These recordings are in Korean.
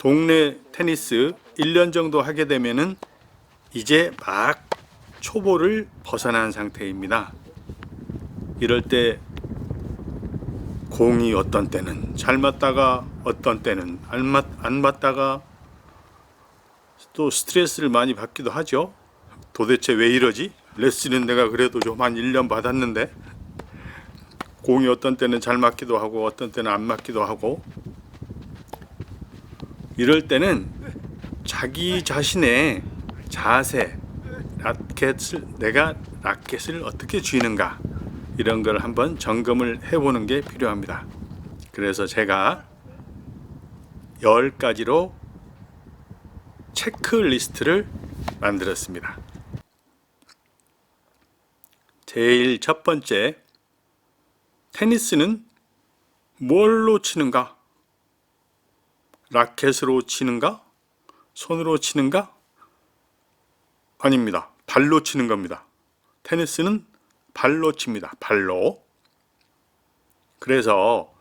동네 테니스 1년 정도 하게 되면은 이제 막 초보를 벗어난 상태입니다. 이럴 때 공이 어떤 때는 잘 맞다가 어떤 때는 안 맞다가 또 스트레스를 많이 받기도 하죠. 도대체 왜 이러지? 레슨은 내가 그래도 좀 한 1년 받았는데 공이 어떤 때는 잘 맞기도 하고 어떤 때는 안 맞기도 하고, 이럴 때는 자기 자신의 자세, 내가 라켓을 어떻게 쥐는가, 이런 걸 한번 점검을 해보는 게 필요합니다. 그래서 제가 10가지로 체크리스트를 만들었습니다. 제일 첫 번째, 테니스는 뭘로 치는가? 라켓으로 치는가? 손으로 치는가? 아닙니다. 발로 치는 겁니다. 테니스는 발로 칩니다. 발로. 그래서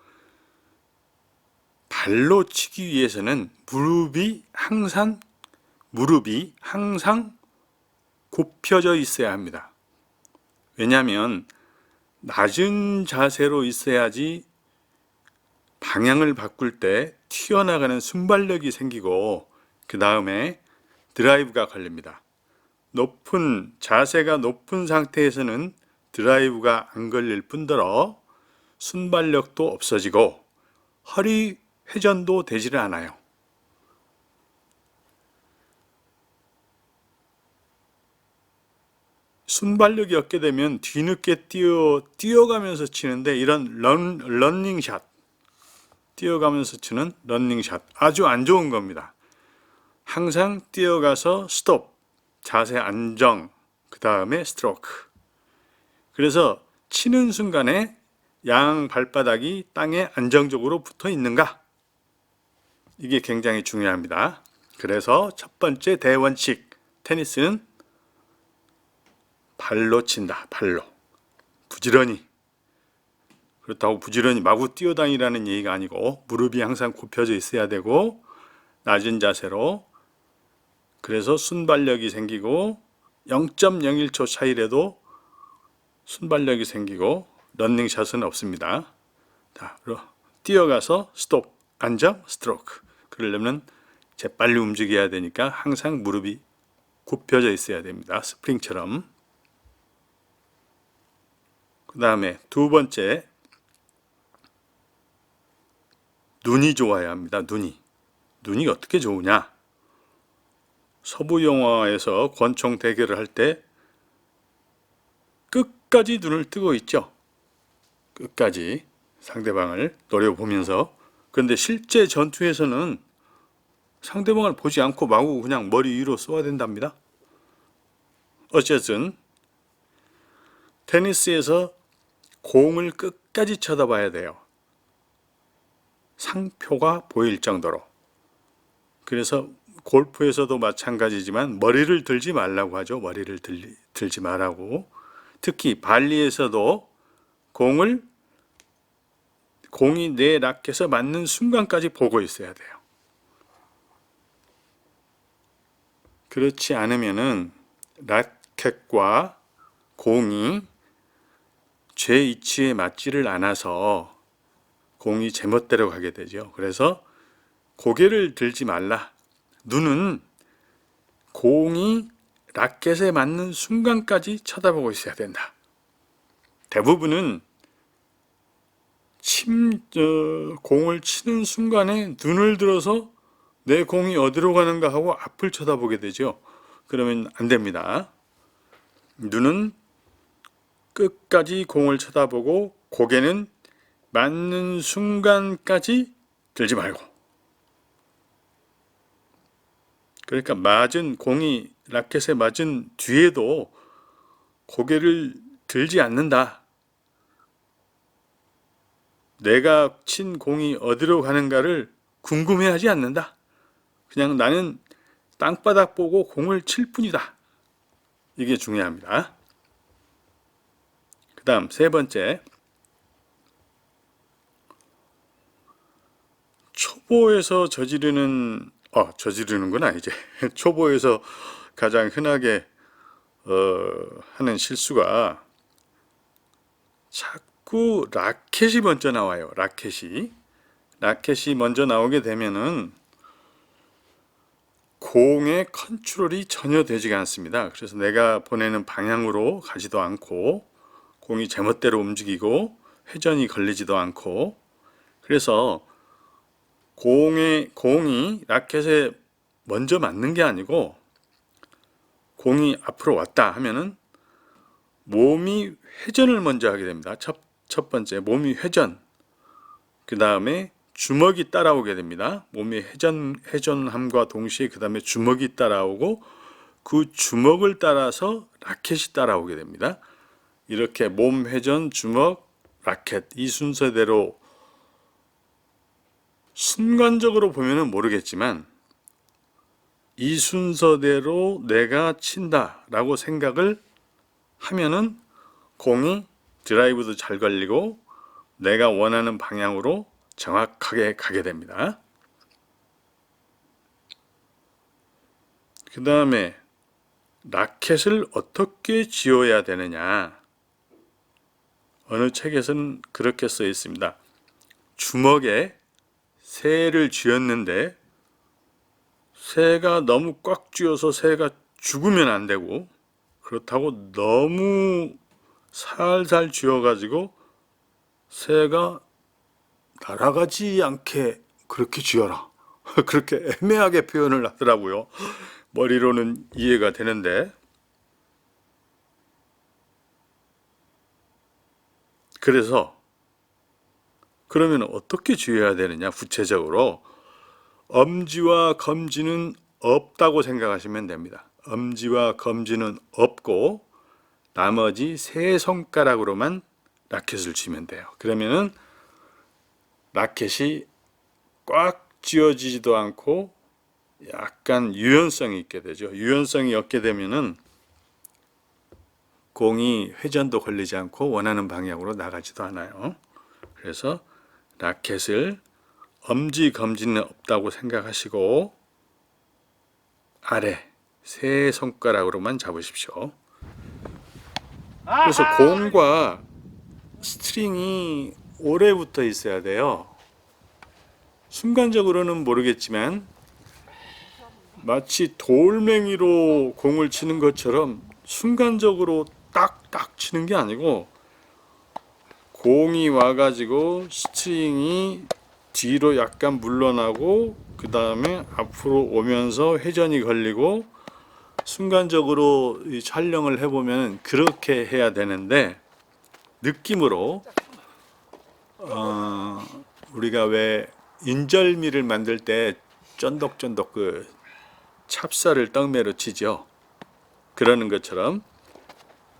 발로 치기 위해서는 무릎이 항상 굽혀져 있어야 합니다. 왜냐하면 낮은 자세로 있어야지 방향을 바꿀 때 튀어나가는 순발력이 생기고, 그 다음에 드라이브가 걸립니다. 자세가 높은 상태에서는 드라이브가 안 걸릴 뿐더러 순발력도 없어지고 허리 회전도 되지를 않아요. 순발력이 없게 되면 뒤늦게 뛰어가면서 치는데, 이런 러닝샷, 뛰어가면서 치는 러닝샷, 아주 안 좋은 겁니다. 항상 뛰어가서 스톱, 자세 안정, 그 다음에 스트로크. 그래서 치는 순간에 양 발바닥이 땅에 안정적으로 붙어 있는가, 이게 굉장히 중요합니다. 그래서 첫 번째 대원칙, 테니스는 발로 친다. 발로 부지런히. 그렇다고 부지런히 마구 뛰어다니라는 얘기가 아니고, 무릎이 항상 굽혀져 있어야 되고 낮은 자세로. 그래서 순발력이 생기고 0.01초 차이라도 순발력이 생기고 런닝샷은 없습니다. 자, 뛰어가서 스톱, 안정, 스트로크. 그러려면 재빨리 움직여야 되니까 항상 무릎이 굽혀져 있어야 됩니다. 스프링처럼. 그 다음에 두 번째, 눈이 좋아야 합니다. 눈이 어떻게 좋으냐? 서부 영화에서 권총 대결을 할 때 끝까지 눈을 뜨고 있죠. 끝까지 상대방을 노려보면서. 그런데 실제 전투에서는 상대방을 보지 않고 마구 그냥 머리 위로 쏘아야 된답니다. 어쨌든 테니스에서 공을 끝까지 쳐다봐야 돼요. 상표가 보일 정도로. 그래서 골프에서도 마찬가지지만 머리를 들지 말라고 하죠. 머리를 들지 말라고. 특히 발리에서도 공이 내 라켓에 맞는 순간까지 보고 있어야 돼요. 그렇지 않으면은 라켓과 공이 제 위치에 맞지를 않아서 공이 제멋대로 가게 되죠. 그래서 고개를 들지 말라. 눈은 공이 라켓에 맞는 순간까지 쳐다보고 있어야 된다. 대부분은 공을 치는 순간에 눈을 들어서 내 공이 어디로 가는가 하고 앞을 쳐다보게 되죠. 그러면 안 됩니다. 눈은 끝까지 공을 쳐다보고 고개는 맞는 순간까지 들지 말고. 그러니까 공이 라켓에 맞은 뒤에도 고개를 들지 않는다. 내가 친 공이 어디로 가는가를 궁금해하지 않는다. 그냥 나는 땅바닥 보고 공을 칠 뿐이다. 이게 중요합니다. 그 다음 세 번째, 초보에서 저지르는 건 아니지. 초보에서 가장 흔하게 하는 실수가 자꾸 라켓이 먼저 나와요. 라켓이 먼저 나오게 되면은 공의 컨트롤이 전혀 되지가 않습니다. 그래서 내가 보내는 방향으로 가지도 않고 공이 제멋대로 움직이고 회전이 걸리지도 않고, 그래서 공이 라켓에 먼저 맞는 게 아니고 공이 앞으로 왔다 하면은 몸이 회전을 먼저 하게 됩니다. 첫 번째 몸이 회전, 그 다음에 주먹이 따라오게 됩니다. 몸이 회전함과 동시에 그 다음에 주먹이 따라오고 그 주먹을 따라서 라켓이 따라오게 됩니다. 이렇게 몸 회전, 주먹, 라켓 이 순서대로 순간적으로 보면은 모르겠지만 이 순서대로 내가 친다 라고 생각을 하면은 공이 드라이브도 잘 걸리고 내가 원하는 방향으로 정확하게 가게 됩니다. 그 다음에 라켓을 어떻게 쥐어야 되느냐, 어느 책에서는 그렇게 써 있습니다. 주먹에 새를 쥐었는데 새가 너무 꽉 쥐어서 새가 죽으면 안 되고, 그렇다고 너무 살살 쥐어가지고 새가 날아가지 않게 그렇게 쥐어라. 그렇게 애매하게 표현을 하더라고요. 머리로는 이해가 되는데, 그래서 그러면 어떻게 쥐어야 되느냐, 구체적으로 엄지와 검지는 없다고 생각하시면 됩니다. 엄지와 검지는 없고 나머지 세 손가락으로만 라켓을 쥐면 돼요. 그러면은 라켓이 꽉 쥐어지지도 않고 약간 유연성이 있게 되죠. 유연성이 없게 되면은 공이 회전도 걸리지 않고 원하는 방향으로 나가지도 않아요. 그래서 라켓을 엄지, 검지는 없다고 생각하시고 아래 세 손가락으로만 잡으십시오. 그래서 공과 스트링이 오래 붙어 있어야 돼요. 순간적으로는 모르겠지만 마치 돌멩이로 공을 치는 것처럼 순간적으로 딱딱 치는 게 아니고, 공이 와가지고 스트링이 뒤로 약간 물러나고 그 다음에 앞으로 오면서 회전이 걸리고, 순간적으로 이 촬영을 해보면 그렇게 해야 되는데, 느낌으로 우리가 왜 인절미를 만들 때 쫀득쫀득 그 찹쌀을 떡매로 치죠. 그러는 것처럼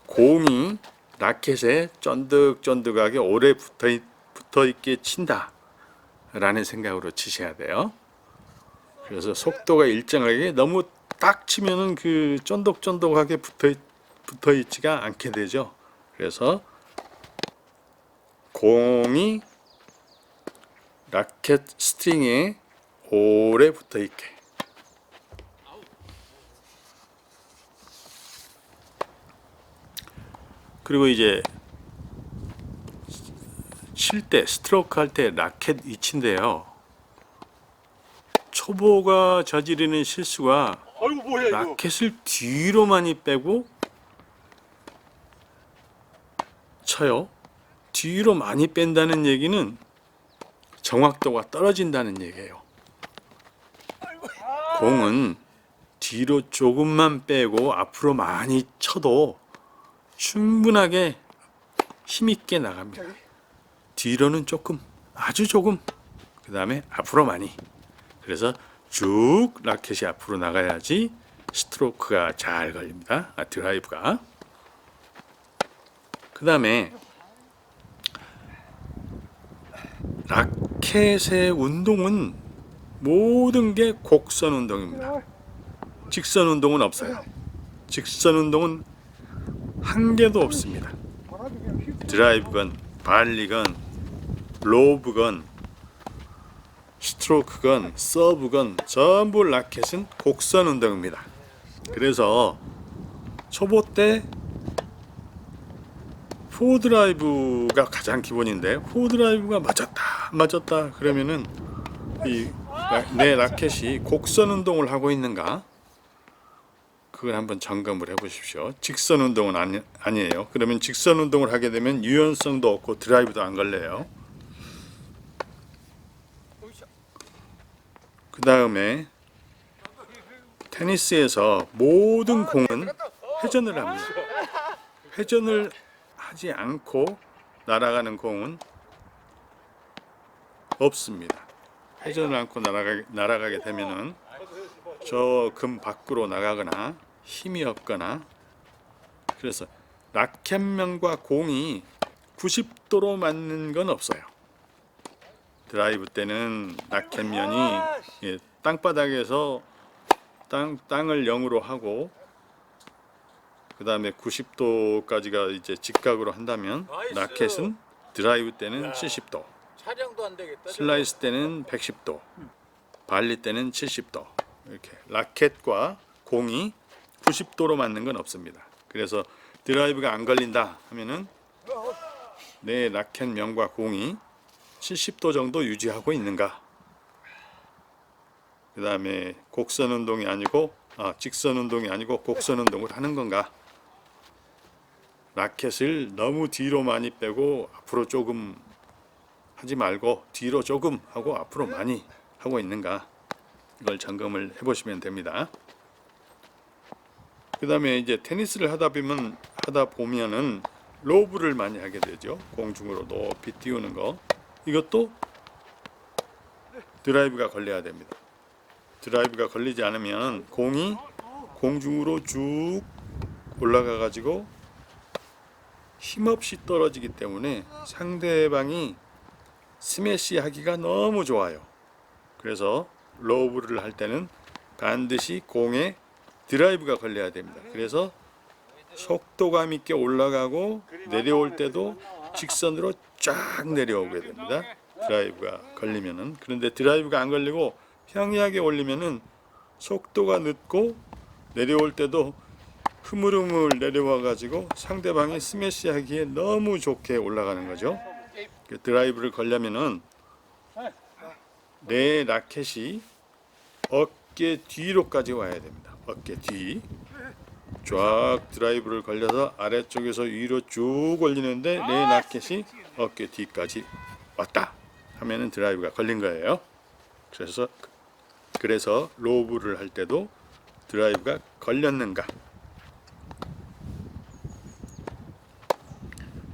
공이 라켓에 쫀득쫀득하게 오래 붙어있게 친다 라는 생각으로 치셔야 돼요. 그래서 속도가 일정하게, 너무 딱 치면은 그 쫀득쫀득하게 붙어있지가 않게 되죠. 그래서 공이 라켓 스트링에 오래 붙어있게. 그리고 이제 칠 때, 스트로크 할 때 라켓 위치인데요. 초보가 저지르는 실수가 라켓을 뒤로 많이 빼고 쳐요. 뒤로 많이 뺀다는 얘기는 정확도가 떨어진다는 얘기예요. 공은 뒤로 조금만 빼고 앞으로 많이 쳐도 충분하게 힘있게 나갑니다. 뒤로는 조금, 아주 조금, 그 다음에 앞으로 많이. 그래서 쭉 라켓이 앞으로 나가야지 스트로크가 잘 걸립니다. 드라이브가. 그 다음에 라켓의 운동은 모든 게 곡선 운동입니다. 직선 운동은 없어요. 직선 운동은 한 개도 없습니다. 드라이브건 발리건 로브건 스트로크건 서브건 전부 라켓은 곡선 운동입니다. 그래서 초보 때 포드라이브가 가장 기본인데 포드라이브가 맞았다 그러면은 내 라켓이 곡선 운동을 하고 있는가 그걸 한번 점검을 해 보십시오. 직선 운동은 아니에요. 그러면 직선 운동을 하게 되면 유연성도 없고 드라이브도 안 걸려요. 그 다음에 테니스에서 모든 공은 회전을 합니다. 회전을 하지 않고 날아가는 공은 없습니다. 회전을 않고 날아가게 되면은 저 금 밖으로 나가거나 힘이 없거나 그래서 라켓면과 공이 90도로 맞는 건 없어요. 드라이브 때는 라켓면이 땅바닥에서 땅을 0으로 하고 그 다음에 90도까지가 이제 직각으로 한다면 라켓은 드라이브 때는 70도, 촬영도 안 되겠다. 슬라이스 때는 110도, 발리 때는 70도 이렇게 라켓과 공이 90도로 맞는 건 없습니다. 그래서 드라이브가 안 걸린다 하면은 내 라켓면과 공이 70도 정도 유지하고 있는가. 그 다음에 곡선 운동이 아니고 직선 운동이 아니고 곡선 운동을 하는 건가. 라켓을 너무 뒤로 많이 빼고 앞으로 조금 하지 말고 뒤로 조금 하고 앞으로 많이 하고 있는가. 이걸 점검을 해보시면 됩니다. 그 다음에 이제 테니스를 하다 보면은 로브를 많이 하게 되죠. 공중으로 높이 띄우는 거. 이것도 드라이브가 걸려야 됩니다. 드라이브가 걸리지 않으면 공이 공중으로 쭉 올라가 가지고 힘없이 떨어지기 때문에 상대방이 스매시 하기가 너무 좋아요. 그래서 로브를 할 때는 반드시 공에 드라이브가 걸려야 됩니다. 그래서 속도감 있게 올라가고 내려올 때도 직선으로 쫙 내려오게 됩니다. 드라이브가 걸리면은. 그런데 드라이브가 안 걸리고 평이하게 올리면은 속도가 늦고 내려올 때도 흐물흐물 내려와 가지고 상대방이 스매시 하기에 너무 좋게 올라가는 거죠. 드라이브를 걸려면은 내 라켓이 어깨 뒤로까지 와야 됩니다. 어깨 뒤. 쫙 드라이브를 걸려서 아래쪽에서 위로 쭉 올리는데 내 라켓이 어깨 뒤까지 왔다 하면은 드라이브가 걸린 거예요. 그래서 로브를 할 때도 드라이브가 걸렸는가.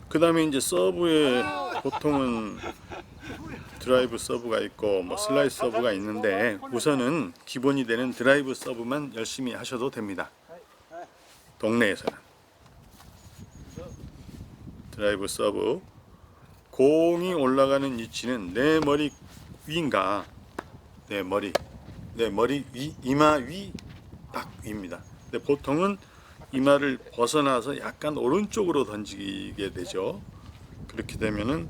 그 다음에 이제 서브에 보통은 드라이브 서브가 있고 뭐 슬라이스 서브가 있는데 우선은 기본이 되는 드라이브 서브만 열심히 하셔도 됩니다. 동네에서는 드라이브 서브 공이 올라가는 위치는 내 머리 위인가 내 머리 위 이마 위 딱 위입니다. 근데 보통은 이마를 벗어나서 약간 오른쪽으로 던지게 되죠. 그렇게 되면은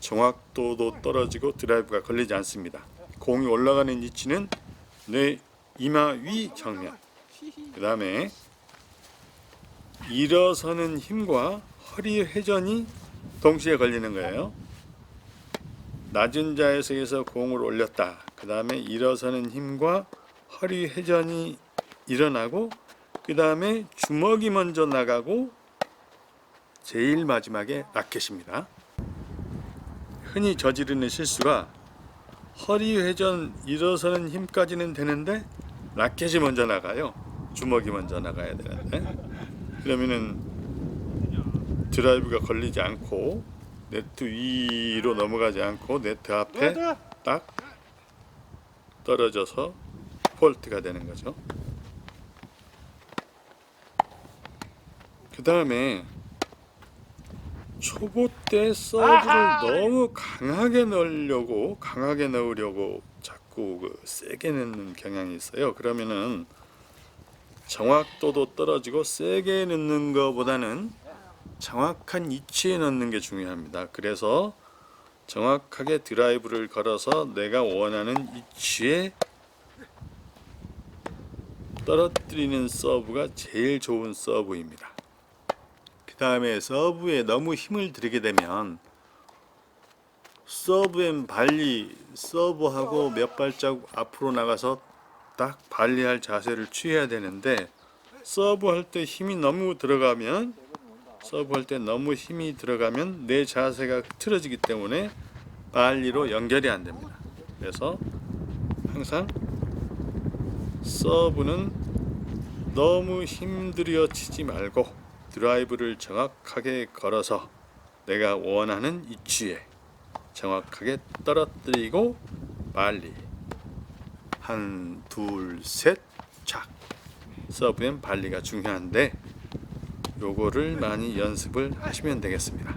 정확도도 떨어지고 드라이브가 걸리지 않습니다. 공이 올라가는 위치는 내 이마 위 정면. 그 다음에 일어서는 힘과 허리 회전이 동시에 걸리는 거예요. 낮은 자세에서 공을 올렸다. 그 다음에 일어서는 힘과 허리 회전이 일어나고 그 다음에 주먹이 먼저 나가고 제일 마지막에 라켓입니다. 흔히 저지르는 실수가 허리 회전 일어서는 힘까지는 되는데 라켓이 먼저 나가요. 주먹이 먼저 나가야 되는데 그러면은 드라이브가 걸리지 않고 네트 위로 넘어가지 않고 네트 앞에 딱 떨어져서 폴트가 되는 거죠. 그 다음에 초보 때 서브를 너무 강하게 넣으려고 자꾸 세게 넣는 경향이 있어요. 그러면은 정확도도 떨어지고 세게 넣는 것보다는 정확한 위치에 넣는 게 중요합니다. 그래서 정확하게 드라이브를 걸어서 내가 원하는 위치에 떨어뜨리는 서브가 제일 좋은 서브입니다. 그 다음에 서브에 너무 힘을 들이게 되면 서브엔 발리, 서브하고 몇 발자국 앞으로 나가서 딱 발리할 자세를 취해야 되는데 서브할 때 힘이 너무 들어가면 내 자세가 흐트러지기 때문에 발리로 연결이 안 됩니다. 그래서 항상 서브는 너무 힘들여 치지 말고 드라이브를 정확하게 걸어서 내가 원하는 위치에 정확하게 떨어뜨리고 발리 한, 둘, 셋, 착. 서브엔 발리가 중요한데 요거를 많이 연습을 하시면 되겠습니다.